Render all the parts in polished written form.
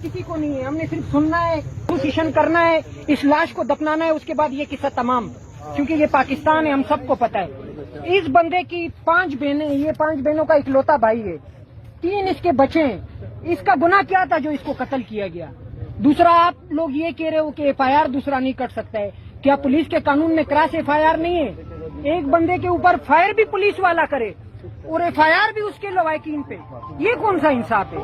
किसी को नहीं है, हमने सिर्फ सुनना है, पोजीशन करना है, इस लाश को दफनाना है, उसके बाद ये किस्सा तमाम, क्योंकि ये पाकिस्तान है, हम सबको पता है। इस बंदे की 5 बहनें, ये 5 बहनों का इकलौता भाई है, 3 इसके बच्चे हैं। इसका गुनाह क्या था जो इसको कत्ल किया गया? दूसरा, आप लोग ये कह रहे हो कि FIR दूसरा नहीं कर सकता है, क्या पुलिस के कानून में क्रॉस FIR नहीं है? एक बंदे के ऊपर फायर भी पुलिस वाला करे और FIR भी उसके लवाकिन पे, ये कौन सा इंसाफ है?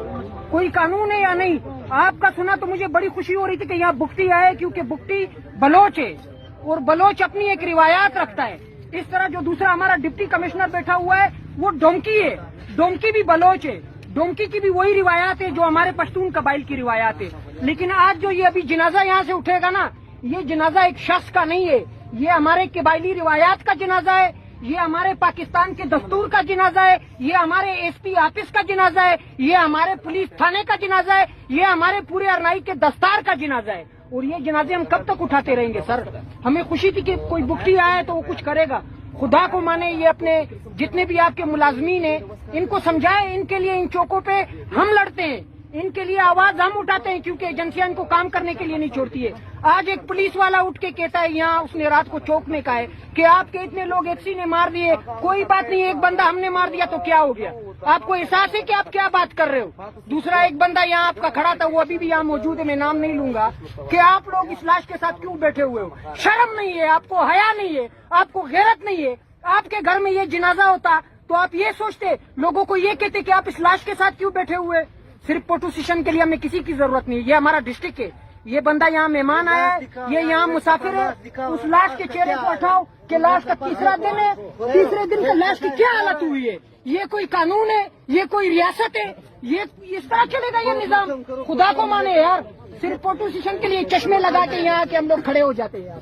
कोई कानून है या नहीं? आपका सुना तो मुझे बड़ी खुशी हो रही थी कि यहाँ बुकटी आए, क्योंकि बुकटी बलोच है और बलोच अपनी एक रिवायात रखता है। इस तरह जो दूसरा हमारा डिप्टी कमिश्नर बैठा हुआ है वो डोमकी है, डोमकी भी बलोच है, डोमकी की भी वही रिवायात है जो हमारे पश्तून कबाइल की रिवायात है। लेकिन आज जो ये अभी जनाजा यहाँ से उठेगा ना, ये जनाजा एक शख्स का नहीं है, ये हमारे कबाइली रिवायात का जनाजा है, ये हमारे पाकिस्तान के दस्तूर का जनाजा है, ये हमारे SP ऑफिस का जनाजा है, ये हमारे पुलिस थाने का जनाजा है, ये हमारे पूरे अरनाई के दस्तार का जनाजा है। और ये जनाजे हम कब तक उठाते रहेंगे सर? हमें खुशी थी कि कोई बुकटी आया तो वो कुछ करेगा। खुदा को माने, ये अपने जितने भी आपके मुलाजमीन हैं इनको समझाए, इनके लिए इन चौकों पे हम लड़ते हैं, इनके लिए आवाज हम उठाते हैं, क्योंकि एजेंसियां इनको काम करने के लिए नहीं छोड़ती है। आज एक पुलिस वाला उठ के कहता है, यहाँ उसने रात को चौंकने का है कि आपके इतने लोग FC ने मार दिए, कोई बात नहीं, एक बंदा हमने मार दिया तो क्या हो गया? आपको एहसास है कि आप क्या बात कर रहे हो? दूसरा, एक बंदा यहाँ आपका खड़ा था, वो अभी भी यहाँ मौजूद है, मैं नाम नहीं लूंगा, कि आप लोग इस लाश के साथ क्यों बैठे हुए हो? शर्म नहीं है आपको, हया नहीं है आपको, गैरत नहीं है? आपके घर में ये जनाजा होता तो आप ये सोचते, लोगों को ये कहते कि आप इस लाश के साथ क्यों बैठे हुए? सिर्फ फोटो सेशन के लिए हमें किसी की जरूरत नहीं है, ये हमारा डिस्ट्रिक्ट है, ये बंदा यहाँ मेहमान आया है, ये यहाँ मुसाफिर है। उस लाश के चेहरे को हटाओ कि लाश का तीसरा दिन है, तीसरे दिन का लाश की क्या हालत हुई है? ये कोई कानून है? ये कोई रियासत है? ये इस तरह चलेगा ये निजाम? खुदा को माने यार, सिर्फ फोटो सेशन के लिए चश्मे लगा के यहाँ के हम लोग खड़े हो जाते हैं यार।